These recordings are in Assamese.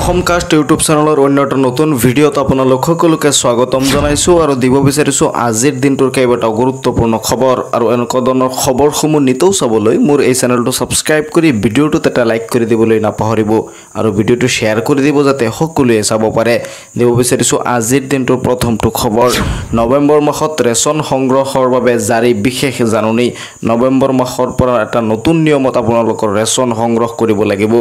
অসমকাষ্ট ইউটিউব চেনেলৰ অন্য এটা নতুন ভিডিঅ'ত আপোনালোক সকলোকে স্বাগতম জনাইছো আৰু দিব বিচাৰিছো আজিৰ দিনটোৰ কেইবাটাও গুৰুত্বপূৰ্ণ খবৰ আৰু এনেকুৱা ধৰণৰ খবৰসমূহ নিতৌ চাবলৈ মোৰ এই চেনেলটো সাবস্ক্ৰাইব কৰি ভিডিঅ'টোত এটা লাইক কৰি দিবলৈ নাপাহৰিব আৰু ভিডিঅ'টো শ্বেয়াৰ কৰি দিব যাতে সকলোৱে চাব পাৰে। দিব বিচাৰিছো আজিৰ দিনটোৰ প্ৰথমটো খবৰ নৱেম্বৰ মাহত ৰেচন সংগ্ৰহৰ বাবে জাৰি বিশেষ জাননী। নৱেম্বৰ মাহৰ পৰা এটা নতুন নিয়মত আপোনালোকৰ ৰেচন সংগ্ৰহ কৰিব লাগিব।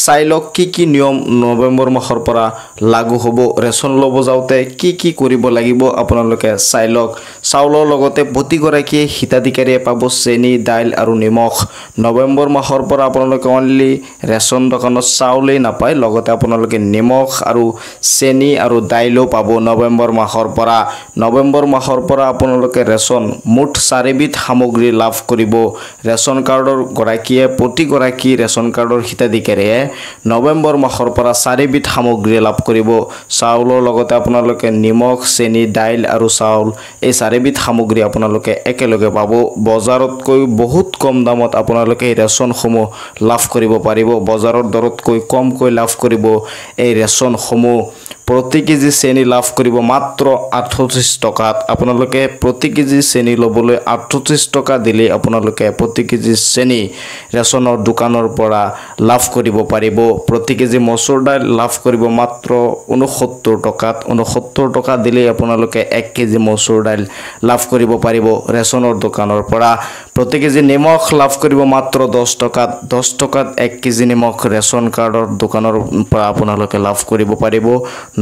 চাইলক কি নিয়ম নৱেম্বৰ মাহৰ পৰা লাগু হ'ব, ৰেচন ল'ব যাওঁতে কি কৰিব লাগিব আপোনালোকে চাইলক। চাউলৰ লগতে প্ৰতিগৰাকীয়ে হিতাধিকাৰীয়ে পাব চেনি, দাইল আৰু নিমখ। নৱেম্বৰ মাহৰ পৰা আপোনালোকে অনলি ৰেচন দোকানত চাউলেই নাপায়, লগতে আপোনালোকে নিমখ আৰু চেনি আৰু দাইলো পাব নৱেম্বৰ মাহৰ পৰা। নৱেম্বৰ মাহৰ পৰা আপোনালোকে ৰেচন মুঠ 4 বিধ সামগ্ৰী লাভ কৰিব। ৰেচন কাৰ্ডৰ গৰাকীয়ে প্ৰতিগৰাকী ৰেচন কাৰ্ডৰ হিতাধিকাৰীয়ে নৱেম্বৰ মাহৰ পৰা 4 বিধ সামগ্ৰী লাভ কৰিব। চাউলৰ লগতে আপোনালোকে নিমখ, চেনি, দাইল আৰু চাউল এই 4 বিধ সামগ্ৰী আপোনালোকে একেলগে পাব। বজাৰতকৈ বহুত কম দামত আপোনালোকে এই ৰেচনসমূহ লাভ কৰিব পাৰিব। বজাৰৰ দৰতকৈ কমকৈ লাভ কৰিব এই ৰেচনসমূহ। প্ৰতি কেজি চেনি লাভ কৰিব মাত্ৰ 38 টকাত। আপোনালোকে প্ৰতি কেজি চেনি ল'বলৈ 38 টকা দিলে আপোনালোকে প্ৰতি কেজি চেনি ৰেচনৰ দোকানৰ পৰা লাভ কৰিব পাৰিব। প্ৰতি কেজি মচুৰ দাইল লাভ কৰিব মাত্ৰ 69 টকাত। 69 টকা দিলে আপোনালোকে 1 কেজি মচুৰ দাইল লাভ কৰিব পাৰিব ৰেচনৰ দোকানৰ পৰা। প্ৰতি কেজি নিমখ লাভ কৰিব মাত্ৰ 10 টকাত। 10 টকাত 1 কেজি নিমখ ৰেচন কাৰ্ডৰ দোকানৰ পৰা আপোনালোকে লাভ কৰিব পাৰিব।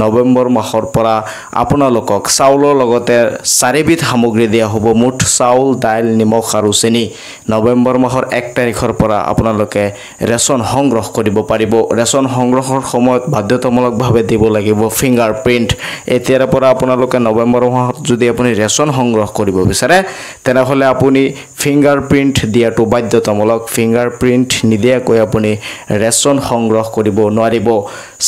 নৱেম্বৰ মাহৰ পৰা আপোনালোকক চাউলৰ লগতে 4 বিধ সামগ্ৰী দিয়া হ'ব, মুঠ চাউল, দাইল, নিমখ আৰু চেনি। নৱেম্বৰ মাহৰ 1 তাৰিখৰ পৰা আপোনালোকে ৰেচন সংগ্ৰহ কৰিব পাৰিব। ৰেচন সংগ্ৰহৰ সময়ত বাধ্যতামূলকভাৱে দিব লাগিব ফিংগাৰপ্ৰিণ্ট। এতিয়াৰ পৰা আপোনালোকে নৱেম্বৰ মাহত যদি আপুনি ৰেচন সংগ্ৰহ কৰিব বিচাৰে তেনেহ'লে আপুনি ফিংগাৰপ্ৰিণ্ট দিয়াটো বাধ্যতামূলক। ফিংগাৰপ্ৰিণ্ট নিদিয়াকৈ আপুনি ৰেচন সংগ্ৰহ কৰিব নোৱাৰিব।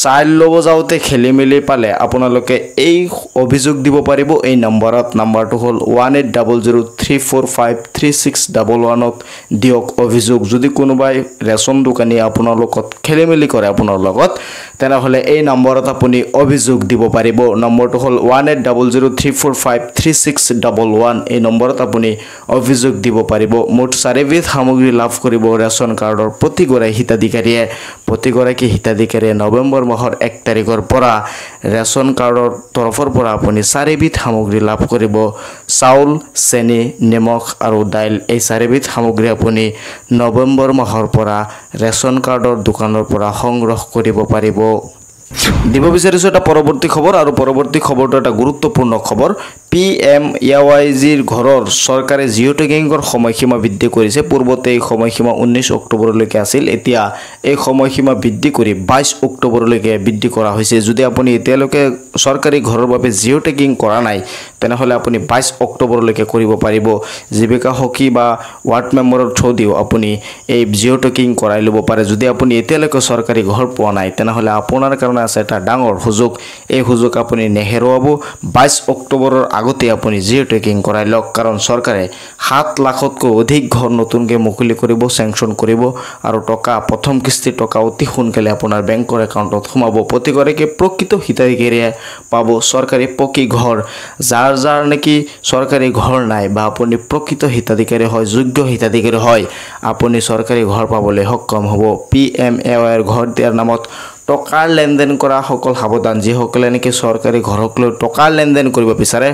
চাইল ল'ব যাওঁতে খেলিমেলি পালে আপোনালোকে এই অভিযোগ দিব পাৰিব এই নম্বৰত। নম্বৰটো হ'ল 180034536111ত দিয়ক অভিযোগ। যদি কোনোবাই ৰেচন দোকানী আপোনাৰ লগত খেলিমেলি কৰে আপোনাৰ লগত তেনেহ'লে এই নম্বৰত আপুনি অভিযোগ দিব পাৰিব। নম্বৰটো হ'ল 180034536111। এই নম্বৰত আপুনি অভিযোগ দিব পাৰিব। মুঠ 4 বিধ সামগ্ৰী লাভ কৰিব ৰেচন কাৰ্ডৰ প্ৰতিগৰাকী হিতাধিকাৰীয়ে। প্ৰতিগৰাকী হিতাধিকাৰীয়ে নৱেম্বৰ মাহৰ 1 তাৰিখৰ পৰা ৰেচন কাৰ্ডৰ তৰফৰ পৰা আপুনি 4 বিধ সামগ্ৰী লাভ কৰিব। চাউল, চেনি, নিমখ আৰু দাইল এই 4 বিধ সামগ্ৰী আপুনি নৱেম্বৰ মাহৰ পৰা ৰেচন কাৰ্ডৰ দোকানৰ পৰা সংগ্ৰহ কৰিব পাৰিব। দিব বিচাৰিছো এটা পৰৱৰ্তী খবৰ আৰু পৰৱৰ্তী খবৰটো এটা গুৰুত্বপূৰ্ণ খবৰ। PMAYGৰ ঘৰৰ চৰকাৰে জিঅ' টেগিঙৰ সময়সীমা বৃদ্ধি কৰিছে। পূৰ্বতে এই সময়সীমা 19 অক্টোবৰলৈকে আছিল, এতিয়া এই সময়সীমা বৃদ্ধি কৰি 22 অক্টোবৰলৈকে বৃদ্ধি কৰা হৈছে। যদি আপুনি এতিয়ালৈকে চৰকাৰী ঘৰৰ বাবে জিঅ' টেগিং কৰা নাই তেনেহ'লে আপুনি 22 অক্টোবৰলৈকে কৰিব পাৰিব। জীৱিকা সখী বা ৱাৰ্ড মেম্বাৰৰ থ্ৰুদিও আপুনি এই জিঅ' টেগিং কৰাই ল'ব পাৰে। যদি আপুনি এতিয়ালৈকে চৰকাৰী ঘৰ পোৱা নাই তেনেহ'লে আপোনাৰ কাৰণে আছে এটা ডাঙৰ সুযোগ। এই সুযোগ আপুনি নেহেৰুৱাব। 22 অক্টোবৰৰ আগতে আপুনি জিঅ' টেগিং কৰাই লওক, কাৰণ চৰকাৰে 7 লাখতকৈ অধিক ঘৰ নতুনকৈ মুকলি কৰিব, চেংচন কৰিব আৰু প্ৰথম কিস্তিৰ টকা অতি সোনকালে আপোনাৰ বেংকৰ একাউণ্টত সোমাব। প্ৰতিগৰাকী প্ৰকৃত হিতাধিকাৰীয়ে পাব চৰকাৰী পকী ঘৰ। যাৰ নেকি চৰকাৰী ঘৰ নাই বা আপুনি প্ৰকৃত হিতাধিকাৰী হয়, যোগ্য হিতাধিকাৰী হয়, আপুনি চৰকাৰী ঘৰ পাবলৈ সক্ষম হ'ব। PMAYৰ ঘৰ দিয়াৰ নামত টকাৰ লেনদেন কৰা সকল সাৱধান। যিসকলে নেকি চৰকাৰী ঘৰক লৈ টকাৰ লেনদেন কৰিব বিচাৰে,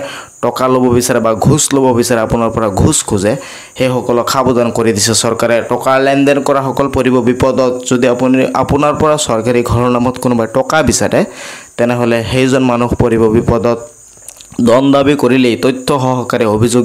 টকা ল'ব বিচাৰে বা ঘোচ ল'ব বিচাৰে, আপোনাৰ পৰা ঘোচ খোজে, সেইসকলক সাৱধান কৰি দিছে চৰকাৰে। টকাৰ লেনদেন কৰা সকল পৰিব বিপদত। যদি আপোনাৰ পৰা চৰকাৰী ঘৰৰ নামত কোনোবাই টকা বিচাৰে তেনেহ'লে সেইজন মানুহ পৰিব বিপদত। ধন দাবী কৰিলেই তথ্য সহকাৰে অভিযোগ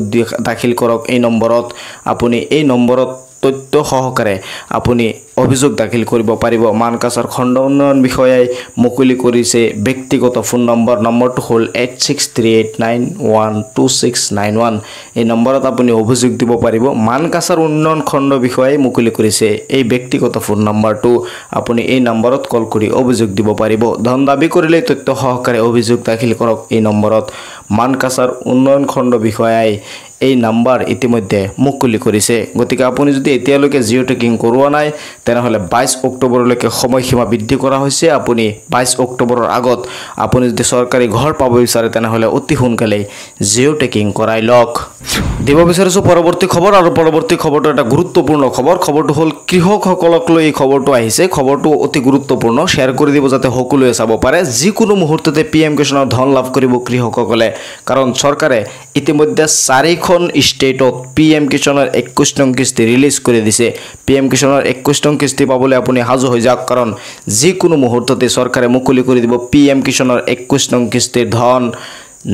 দাখিল কৰক এই নম্বৰত। আপুনি এই নম্বৰত তথ্য সহকাৰে আপুনি অভিযোগ দাখিল কৰিব পাৰিব। মানকাছাৰ খণ্ড উন্নয়ন বিষয়াই মুকলি কৰিছে ব্যক্তিগত ফোন নম্বৰটো হ'ল 8638912691। এই নম্বৰত আপুনি অভিযোগ দিব পাৰিব। মানকাছাৰ উন্নয়ন খণ্ড বিষয়াই মুকলি কৰিছে এই ব্যক্তিগত ফোন নম্বৰটো। আপুনি এই নম্বৰত কল কৰি অভিযোগ দিব পাৰিব। ধন দাবী কৰিলে তথ্য সহকাৰে অভিযোগ দাখিল কৰক এই নম্বৰত। মানকাছাৰ উন্নয়ন খণ্ড বিষয়াই এই নাম্বাৰ ইতিমধ্যে মুকলি কৰিছে গতিকে আপুনি যদি এতিয়ালৈকে জিও টেকিং কৰোৱা নাই তেনেহলে 22 অক্টোবৰলৈকে সময়সীমা বৃদ্ধি কৰা হৈছে আপুনি 22 অক্টোবৰৰ আগত আপুনি যদি সৰকাৰি ঘৰ পাব বিচাৰে তেনেহলে অতি সোনকালে জিও টেকিং কৰাই লওক দিব বিচাৰিছো পৰৱৰ্তী খবৰ আৰু পৰৱৰ্তী খবৰটো এটা গুৰুত্বপূৰ্ণ খবৰটো হল কৃষকসকলক লৈ এই খবৰটো আহিছে খবৰটো অতি গুৰুত্বপূৰ্ণ শেয়াৰ কৰি দিব যাতে সকলোৱে চাব পাৰে যিকোনো মুহূৰ্ততে পিএম কিষাণৰ ধন লাভ কৰিব কৃষকসকলে কাৰণ চৰকাৰে ইতিমধ্যে 4খন ষ্টেটত পিএম কিষাণৰ 21 নং কিস্তি ৰিলিজ কৰি দিছে পিএম কিষাণৰ 21 নং কিস্তি পাবলৈ আপুনি হাজু হৈ যাওক কাৰণ যিকোনো মুহূৰ্ততে চৰকাৰে মুকলি কৰি দিব পিএম কিষাণৰ 21 নং কিস্তিৰ ধন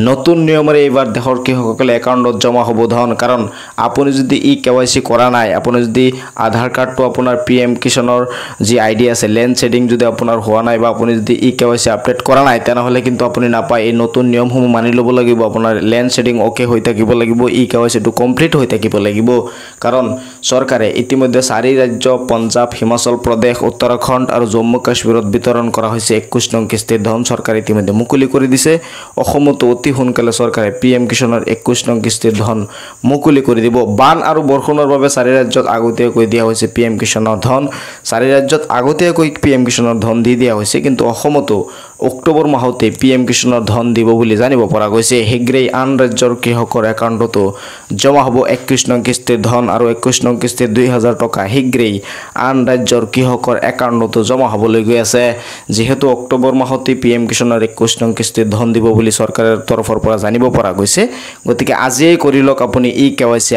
নতুন নিয়মৰে এবাৰ দেশৰ কৃষকসকলে একাউণ্টত জমা হ'ব ধন কাৰণ আপুনি যদি কেৱাইসি কৰা নাই আপুনি যদি আধাৰ কাৰ্ডটো আপোনাৰ পিএম কিষাণৰ যি আইডি আছে লেন্ড শেডিং যদি আপোনাৰ হোৱা নাই বা আপুনি যদি কেৱাইসি আপডেট কৰা নাই তেনেহলে কিন্তু আপুনি নাপায় এই নতুন নিয়মসমূহ মানি ল'ব লাগিব আপোনাৰ লেন্ড শেডিং ওকে হৈ থাকিব লাগিব কেৱাইসিটো কমপ্লিট হৈ থাকিব লাগিব কাৰণ চৰকাৰে ইতিমধ্যে 4 ৰাজ্য পঞ্জাব হিমাচল প্ৰদেশ উত্তৰাখণ্ড আৰু জম্মু কাশ্মীৰত বিতৰণ কৰা হৈছে 21 নং কিস্তিৰ ধন চৰকাৰে ইতিমধ্যে মুকলি কৰি দিছে অসমতো অতি সোনকালে চৰকাৰে পিএম কিষাণৰ 21 নং কিস্তিৰ ধন মুকলি কৰি দিব বান আৰু বৰষুণৰ বাবে 4 ৰাজ্যত আগতীয়াকৈ দিয়া হৈছে পিএম কিষাণৰ ধন 4 ৰাজ্যত আগতীয়াকৈ পিএম কিষাণৰ ধন দি দিয়া হৈছে কিন্তু অসমতো অক্টোবৰ মাহতে পিএম কিষাণৰ ধন দিব বুলি জানিব পৰা গৈছে হেগ্ৰেই আন ৰাজ্যৰ কৃষকৰ একাউণ্টতো জমা হ'ব 21 নং কিস্তিৰ ধন আৰু 21 নং কিস্তিৰ 2000 টকা হেগ্ৰেই আন ৰাজ্যৰ কৃষকৰ একাউণ্টতো জমা হ'বলৈ গৈ আছে যেহেতু অক্টোবৰ মাহতে পিএম কিষাণৰ 21 নং কিস্তিৰ ধন দিব বুলি চৰকাৰৰ তৰফৰ পৰা জানিব পৰা গৈছে গতিকে আজিয়ে কৰি লওক আপুনি কেৱাইসি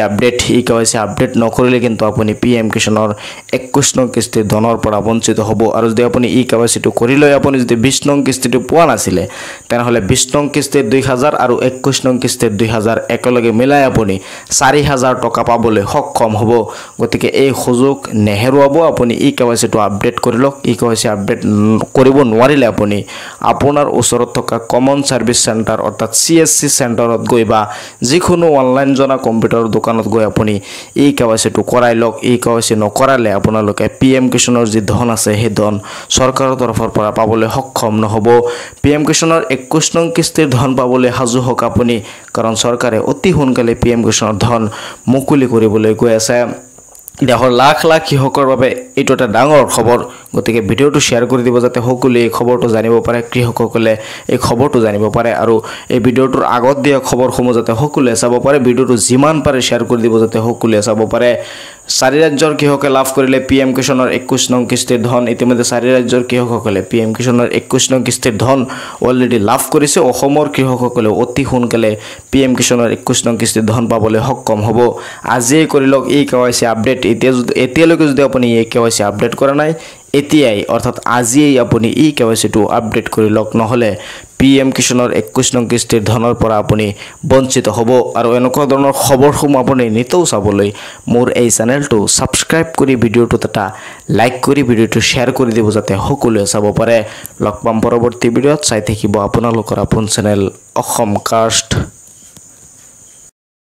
আপডেট নকৰিলে কিন্তু আপুনি পিএম কিষাণৰ 21 নং কিস্তিৰ ধনৰ পৰা বঞ্চিত হ'ব আৰু যদি আপুনি কেৱাইসিটো কৰি লয় আপুনি যদি 20 নং কিস্তিটো পোৱা নাছিলে তেনেহলে 20 নং কিস্তিৰ 2000 আৰু 21 নং কিস্তিৰ 2000 একেলগে মিলাই আপুনি 4000 টকা পাবলৈ সক্ষম হ'ব গতিকে এই সুযোগ নেহেৰুৱাব আপুনি কেৱাইসিটো আপডেট কৰি লওক কেৱাইসি আপডেট কৰিব নোৱাৰিলে আপুনি আপোনাৰ ওচৰত থকা কমন সাৰ্ভিস চেণ্টাৰ অৰ্থাৎ সিএসসি চেণ্টাৰত গৈ বা যিকোনো অনলাইন জনা কম্পিউটাৰ দোকানত গৈ আপুনি কেৱাইসিটো কৰাই লওক কেৱাইসি নকৰালে আপোনালোকে পিএম কিষাণৰ যি ধন আছে সেই ধন চৰকাৰৰ তৰফৰ পৰা পাবলৈ সক্ষম নহব পিএম কিষাণৰ 21 নং কিস্তিৰ ধন পাবলৈ হাজু হওক আপুনি কাৰণ চৰকাৰে অতি সোনকালে পিএম কিষাণৰ ধন মুকলি কৰিবলৈ গৈ আছে দেশৰ লাখ লাখ কৃষকৰ বাবে এইটো এটা ডাঙৰ খবৰ গতিকে ভিডিওটো শেয়াৰ কৰি দিব যাতে সকলোৱে এই খবৰটো জানিব পাৰে কৃষকসকলে এই খবৰটো জানিব পাৰে আৰু এই ভিডিওটোৰ আগত দিয়া খবৰসমূহ যাতে সকলোৱে চাব পাৰে ভিডিওটো যিমান পাৰে শেয়াৰ কৰি দিব যাতে সকলোৱে চাব পাৰে 4 ৰাজ্যৰ কৃষকে লাভ কৰিলে পিএম কিষাণৰ 21 নং কিস্তিৰ ধন ইতিমধ্যে 4 ৰাজ্যৰ কৃষকসকলে পিএম কিষাণৰ 21 নং কিস্তিৰ ধন অলৰেডি লাভ কৰিছে অসমৰ কৃষকসকলে অতি সোনকালে পিএম কিষাণৰ 21 নং কিস্তিৰ ধন পাবলৈ সক্ষম হ'ব আজিয়ে কৰি লওক কেৱাইসি আপডেট এতিয়ালৈকে যদি আপুনি কেৱাইসি আপডেট কৰা নাই এতিয়াই অৰ্থাৎ আজিয়েই আপুনি কেৱাইসিটো আপডেট কৰি লওক নহলে পিএম কিষাণৰ 21 নং কিস্তিৰ ধনৰ পৰা আপুনি বঞ্চিত হ'ব আৰু এনেকুৱা ধৰণৰ খবৰসমূহ আপুনি নিতৌ চাবলৈ মোৰ এই চেনেলটো সাবস্ক্ৰাইব কৰি ভিডিওটো এটা লাইক কৰি ভিডিওটো শেয়াৰ কৰি দিব যাতে সকলোৱে চাব পাৰে লগ পাম পৰৱৰ্তী ভিডিওত চাই থাকিব আপোনালোকৰ আপোন চেনেল অসম কাষ্ট